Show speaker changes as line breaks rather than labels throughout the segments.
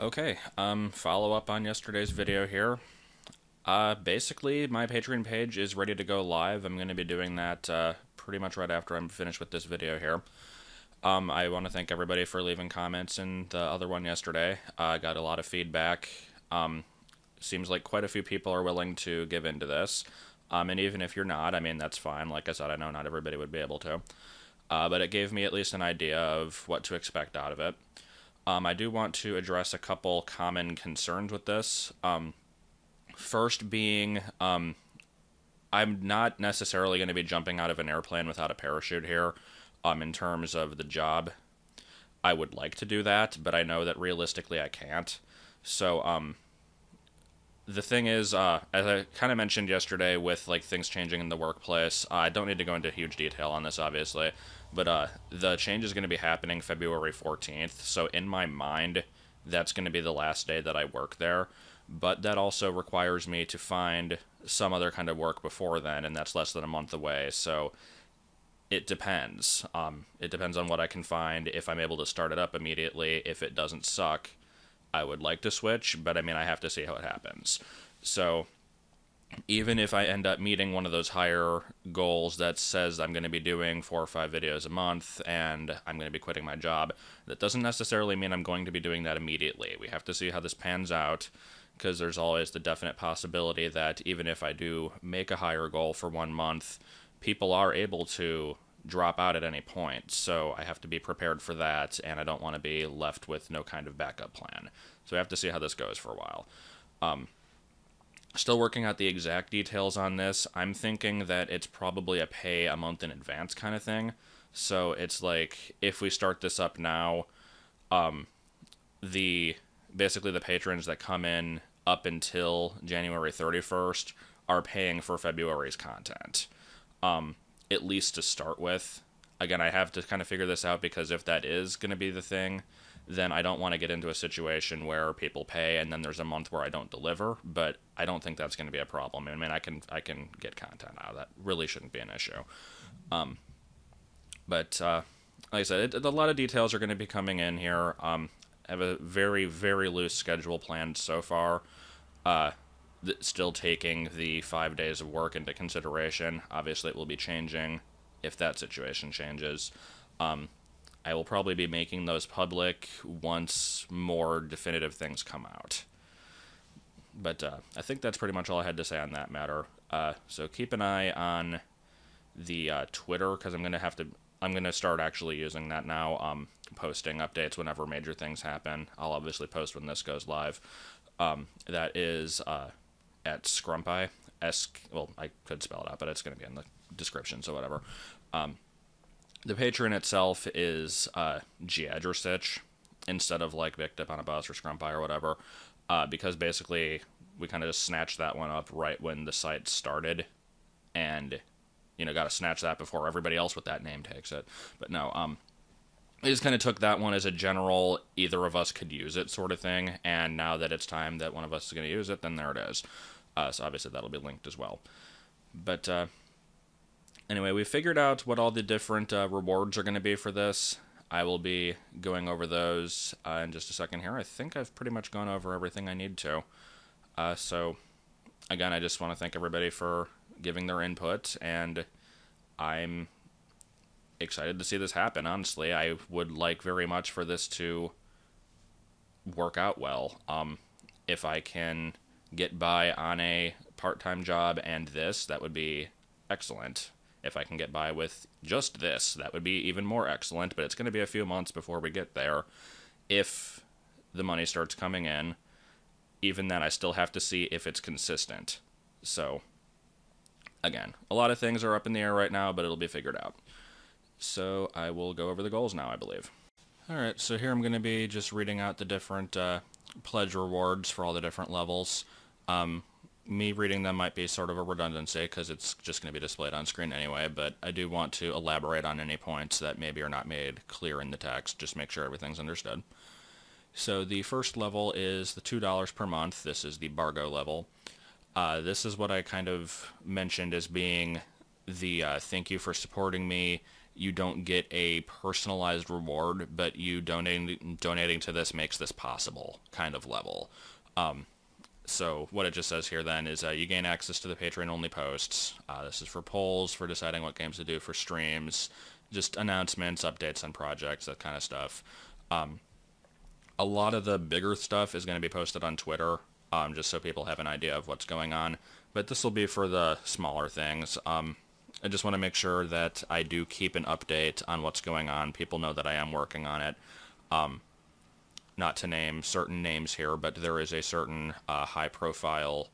Okay, follow up on yesterday's video here. Basically, my Patreon page is ready to go live. I'm going to be doing that pretty much right after I'm finished with this video here. I want to thank everybody for leaving comments in the other one yesterday. I got a lot of feedback. Seems like quite a few people are willing to give into this. And even if you're not, I mean, that's fine. Like I said, I know not everybody would be able to. But it gave me at least an idea of what to expect out of it. I do want to address a couple common concerns with this. First being, I'm not necessarily going to be jumping out of an airplane without a parachute here, in terms of the job. I would like to do that, but I know that realistically I can't. So, the thing is, as I kind of mentioned yesterday with, like, things changing in the workplace, I don't need to go into huge detail on this, obviously, but the change is going to be happening February 14th, so in my mind, that's going to be the last day that I work there, but that also requires me to find some other kind of work before then, and that's less than a month away, so it depends. It depends on what I can find, if I'm able to start it up immediately. If it doesn't suck, I would like to switch, but I mean, I have to see how it happens. So, even if I end up meeting one of those higher goals that says I'm going to be doing 4 or 5 videos a month and I'm going to be quitting my job, that doesn't necessarily mean I'm going to be doing that immediately. We have to see how this pans out, because there's always the definite possibility that even if I do make a higher goal for 1 month, people are able to drop out at any point, so I have to be prepared for that, and I don't want to be left with no kind of backup plan. So I have to see how this goes for a while. Still working out the exact details on this. I'm thinking that it's probably a pay a month in advance kind of thing. So it's like, if we start this up now, basically the patrons that come in up until January 31st are paying for February's content. At least to start with. Again, I have to kind of figure this out, because if that is going to be the thing, then I don't want to get into a situation where people pay and then there's a month where I don't deliver, but I don't think that's going to be a problem. I mean, I can get content out of that. Really shouldn't be an issue. But like I said, a lot of details are going to be coming in here. I have a very, very loose schedule planned so far. Still taking the 5 days of work into consideration. Obviously, it will be changing if that situation changes. I will probably be making those public once more definitive things come out. But I think that's pretty much all I had to say on that matter. So keep an eye on the Twitter, because I'm gonna start actually using that now. Posting updates whenever major things happen. I'll obviously post when this goes live. That is at Scrumpy. Well, I could spell it out, but it's going to be in the description, so whatever. The Patron itself is Giadrosich, instead of like Vicked Up on a Bus or Scrumpy or whatever, because basically we kind of just snatched that one up right when the site started, and, got to snatch that before everybody else with that name takes it. But no, I just kind of took that one as a general, either of us could use it sort of thing, and now that it's time that one of us is going to use it, then there it is. So obviously that'll be linked as well. But anyway, we figured out what all the different rewards are going to be for this. I will be going over those in just a second here. I think I've pretty much gone over everything I need to. So, again, I just want to thank everybody for giving their input, and I'm excited to see this happen. Honestly, I would like very much for this to work out well. If I can get by on a part-time job and this, that would be excellent. If I can get by with just this, that would be even more excellent, but it's going to be a few months before we get there. If the money starts coming in, even then I still have to see if it's consistent. So, again, a lot of things are up in the air right now, but it'll be figured out. So I will go over the goals now, I believe. Alright, so here I'm going to be just reading out the different pledge rewards for all the different levels. Me reading them might be sort of a redundancy, because it's just going to be displayed on screen anyway, but I do want to elaborate on any points that maybe are not made clear in the text, just make sure everything's understood. So the first level is the $2 per month. This is the Bargo level. This is what I kind of mentioned as being the thank you for supporting me, you don't get a personalized reward, but you donating to this makes this possible kind of level. So what it just says here then is you gain access to the Patreon-only posts. This is for polls, for deciding what games to do for streams, just announcements, updates on projects, that kind of stuff. A lot of the bigger stuff is going to be posted on Twitter, just so people have an idea of what's going on. But this will be for the smaller things. I just want to make sure that I do keep an update on what's going on. People know that I am working on it. Not to name certain names here, but there is a certain high-profile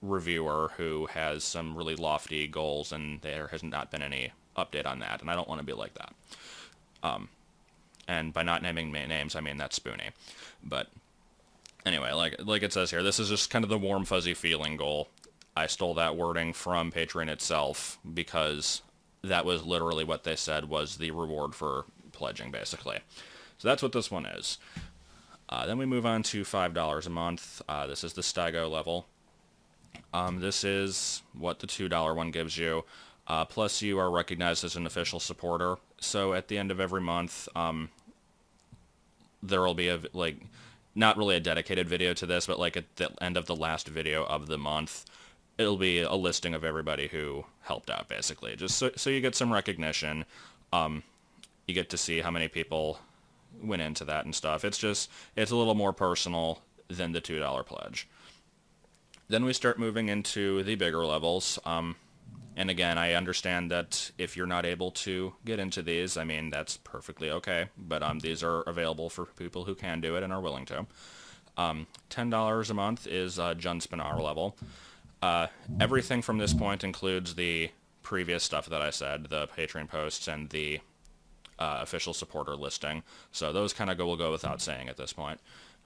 reviewer who has some really lofty goals, and there has not been any update on that, and I don't want to be like that. And by not naming names, I mean that's Spoonie. But anyway, like it says here, this is just kind of the warm, fuzzy feeling goal. I stole that wording from Patreon itself because that was literally what they said was the reward for pledging, basically. So that's what this one is. Then we move on to $5 a month. This is the Steigo level. This is what the $2 one gives you. Plus you are recognized as an official supporter. So at the end of every month, there will be not really a dedicated video to this, but at the end of the last video of the month, it'll be a listing of everybody who helped out, basically. Just so you get some recognition. You get to see how many people went into that and stuff. It's a little more personal than the $2 pledge. Then we start moving into the bigger levels. And again, I understand that if you're not able to get into these, I mean, that's perfectly okay. But these are available for people who can do it and are willing to. $10 a month is Jun Spinar level. Everything from this point includes the previous stuff that I said, the Patreon posts and the official supporter listing. So those kind of will go without saying at this point.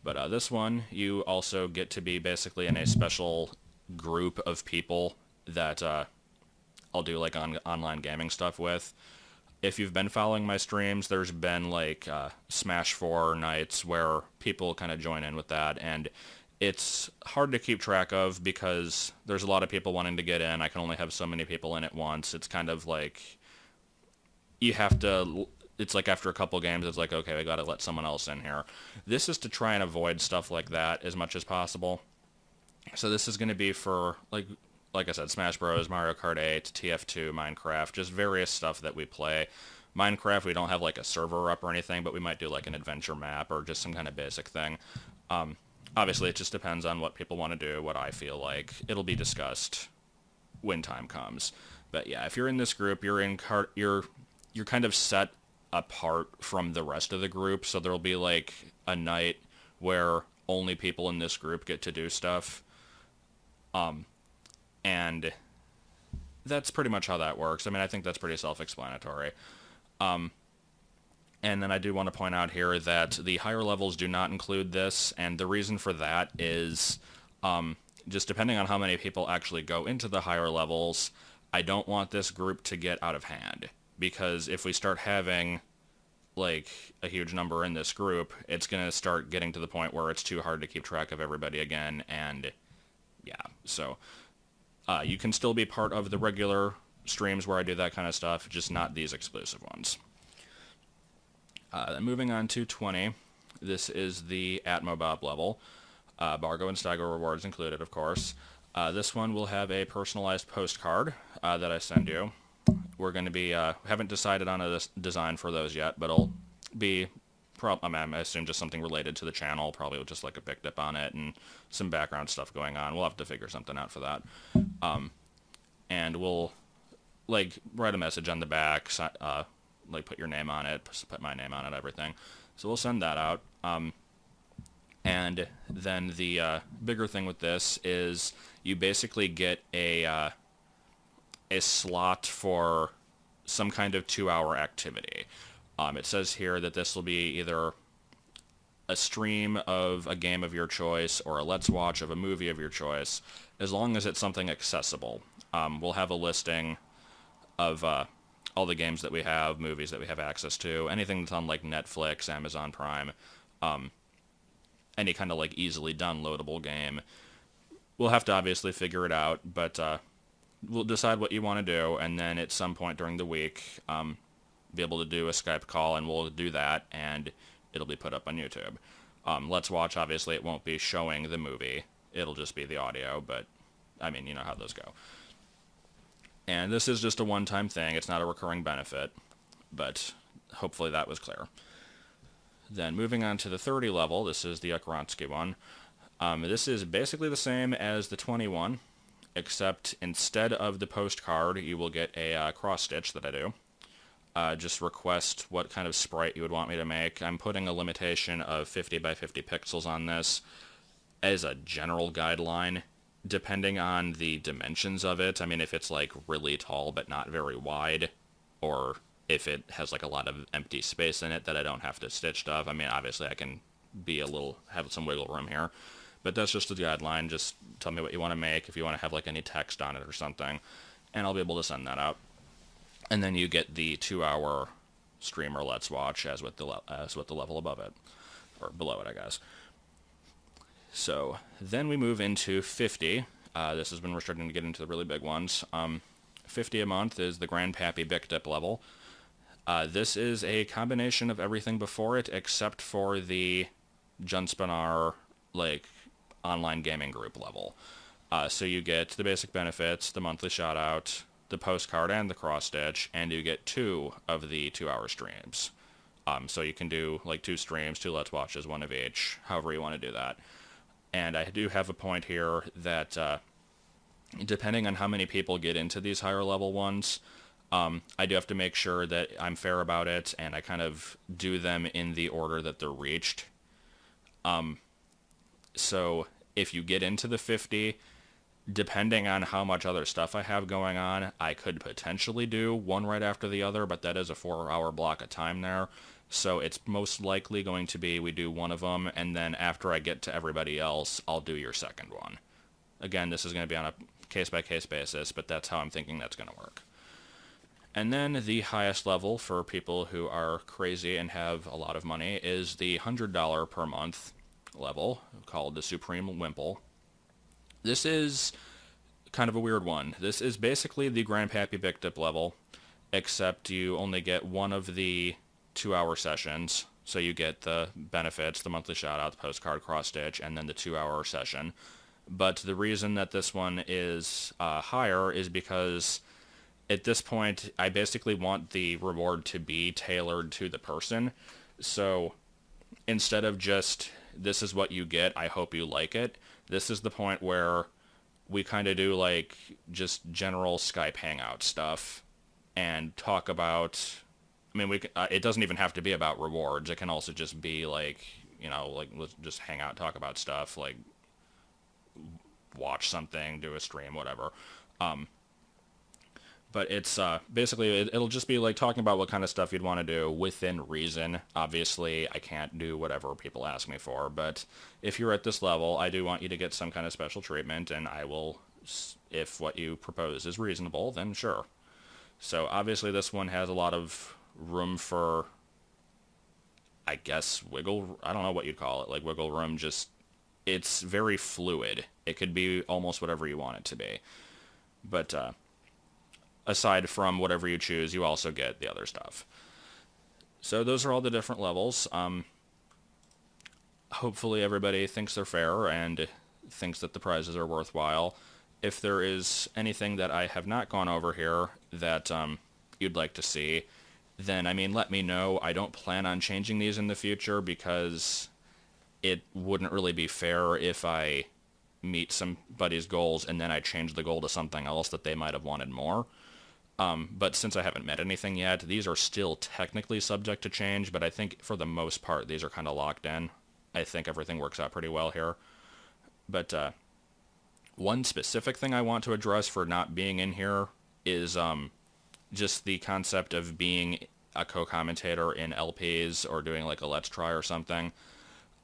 But this one, you also get to be basically in a special group of people that I'll do online gaming stuff with. If you've been following my streams, there's been Smash 4 nights where people kind of join in with that, and it's hard to keep track of because there's a lot of people wanting to get in. I can only have so many people in at once. It's kind of you have to... It's after a couple games, it's okay, we gotta let someone else in here. This is to try and avoid stuff like that as much as possible. So this is going to be for, like I said, Smash Bros, Mario Kart 8, TF2, Minecraft, just various stuff that we play. Minecraft, we don't have a server up or anything, but we might do an adventure map or just some kind of basic thing. Obviously, it just depends on what people want to do, what I feel like. It'll be discussed when time comes. But yeah, if you're in this group, you're kind of set apart from the rest of the group, so there'll be a night where only people in this group get to do stuff. And that's pretty much how that works. I mean, I think that's pretty self-explanatory. And then I do want to point out here that the higher levels do not include this, and the reason for that is just depending on how many people actually go into the higher levels, I don't want this group to get out of hand. Because if we start having a huge number in this group, it's going to start getting to the point where it's too hard to keep track of everybody again, and yeah, so you can still be part of the regular streams where I do that kind of stuff, just not these exclusive ones. Then moving on to 20, this is the Atmobob level. Bargo and Steigo rewards included, of course. This one will have a personalized postcard that I send you. We're going to be, haven't decided on a design for those yet, but it'll be, I assume just something related to the channel, probably with just a pic dip on it and some background stuff going on. We'll have to figure something out for that. And we'll, write a message on the back, put your name on it, put my name on it, everything. So we'll send that out. And then the bigger thing with this is you basically get a slot for some kind of 2-hour activity. It says here that this will be either a stream of a game of your choice or a let's watch of a movie of your choice, as long as it's something accessible. We'll have a listing of all the games that we have, movies that we have access to, anything that's on Netflix, Amazon Prime, any kind of easily downloadable game. We'll have to obviously figure it out, but we'll decide what you want to do, and then at some point during the week, be able to do a Skype call, and we'll do that, and it'll be put up on YouTube. Let's Watch, obviously, it won't be showing the movie. It'll just be the audio, but, I mean, you know how those go. And this is just a one-time thing. It's not a recurring benefit, but hopefully that was clear. Then moving on to the 30 level, this is the Okronsky one. This is basically the same as the 21, except instead of the postcard, you will get a cross-stitch that I do. Just request what kind of sprite you would want me to make. I'm putting a limitation of 50 by 50 pixels on this as a general guideline, depending on the dimensions of it. I mean, if it's like really tall but not very wide, or if it has like a lot of empty space in it that I don't have to stitch stuff. I mean, obviously I can have some wiggle room here, but that's just a guideline. Just tell me what you want to make, if you want to have like any text on it or something, and I'll be able to send that out. And then you get the 2-hour stream or Let's Watch as with the level above it, or below it, I guess. So then we move into 50. This has been restricted to get into the really big ones. 50 a month is the Grandpappy Bic Dip level. This is a combination of everything before it, except for the Junspinar, like, online gaming group level. So you get the basic benefits, the monthly shout-out, the postcard, and the cross-stitch, and you get 2 of the 2-hour streams. So you can do, like, 2 streams, 2 Let's Watches, 1 of each, however you want to do that. And I do have a point here that, depending on how many people get into these higher level ones, I do have to make sure that I'm fair about it, and I kind of do them in the order that they're reached. So if you get into the 50, depending on how much other stuff I have going on, I could potentially do one right after the other, but that is a 4-hour block of time there. So it's most likely going to be we do one of them, and then after I get to everybody else, I'll do your second one. Again, this is going to be on a case-by-case basis, but that's how I'm thinking that's going to work. And then the highest level for people who are crazy and have a lot of money is the $100 per month level, called the Supreme Wimple. This is kind of a weird one. This is basically the Grandpappy Bic Dip level, except you only get one of the 2-hour sessions. So you get the benefits, the monthly shout-out, the postcard, cross-stitch, and then the 2-hour session. But the reason that this one is higher is because at this point, I basically want the reward to be tailored to the person. So instead of just, this is what you get, I hope you like it, this is the point where we kind of do like just general Skype hangout stuff and talk about, I mean, it doesn't even have to be about rewards. It can also just be like, you know, like let's just hang out, talk about stuff, like watch something, do a stream, whatever. But it's basically, it'll just be like talking about what kind of stuff you'd want to do within reason. Obviously, I can't do whatever people ask me for, but if you're at this level, I do want you to get some kind of special treatment, and I will, if what you propose is reasonable, then sure. So obviously this one has a lot of room for, I guess, wiggle, I don't know what you'd call it, like wiggle room, just, it's very fluid. It could be almost whatever you want it to be. But, aside from whatever you choose, you also get the other stuff. So those are all the different levels. Hopefully everybody thinks they're fair and thinks that the prizes are worthwhile. If there is anything that I have not gone over here that you'd like to see, then, I mean, let me know. I don't plan on changing these in the future because it wouldn't really be fair if I meet somebody's goals and then I change the goal to something else that they might have wanted more. But since I haven't met anything yet, these are still technically subject to change, but I think for the most part, these are kind of locked in. I think everything works out pretty well here. But one specific thing I want to address for not being in here is just the concept of being a co-commentator in LPs or doing like a Let's Try or something.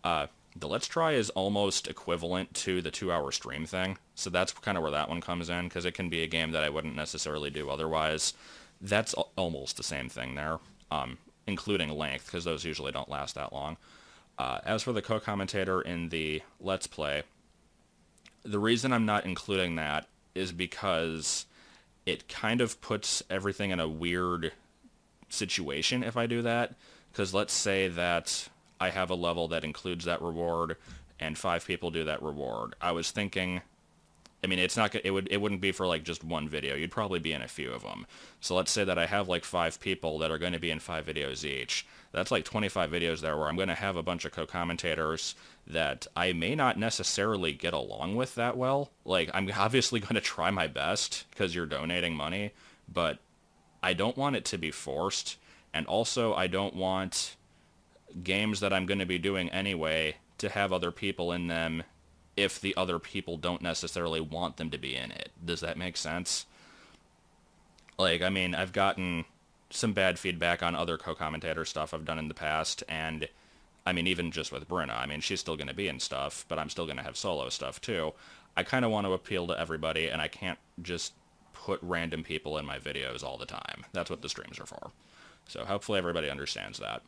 The Let's Try is almost equivalent to the 2-hour stream thing, so that's kind of where that one comes in, because it can be a game that I wouldn't necessarily do otherwise. That's almost the same thing there, including length, because those usually don't last that long. As for the co-commentator in the Let's Play, the reason I'm not including that is because it kind of puts everything in a weird situation if I do that, because let's say that I have a level that includes that reward and 5 people do that reward. I was thinking, I mean, it wouldn't be for like just one video. You'd probably be in a few of them. So let's say that I have like 5 people that are going to be in 5 videos each. That's like 25 videos there where I'm going to have a bunch of co-commentators that I may not necessarily get along with that well. Like, I'm obviously going to try my best because you're donating money, but I don't want it to be forced. And also, I don't want games that I'm going to be doing anyway to have other people in them if the other people don't necessarily want them to be in it. Does that make sense? Like, I mean, I've gotten some bad feedback on other co-commentator stuff I've done in the past, and I mean, even just with Brenna, I mean, she's still going to be in stuff, but I'm still going to have solo stuff too. I kind of want to appeal to everybody, and I can't just put random people in my videos all the time. That's what the streams are for. So hopefully everybody understands that.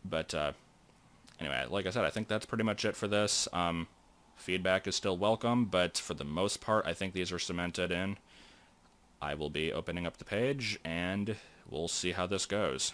But anyway, like I said, I think that's pretty much it for this. Feedback is still welcome, but for the most part, I think these are cemented in. I will be opening up the page, and we'll see how this goes.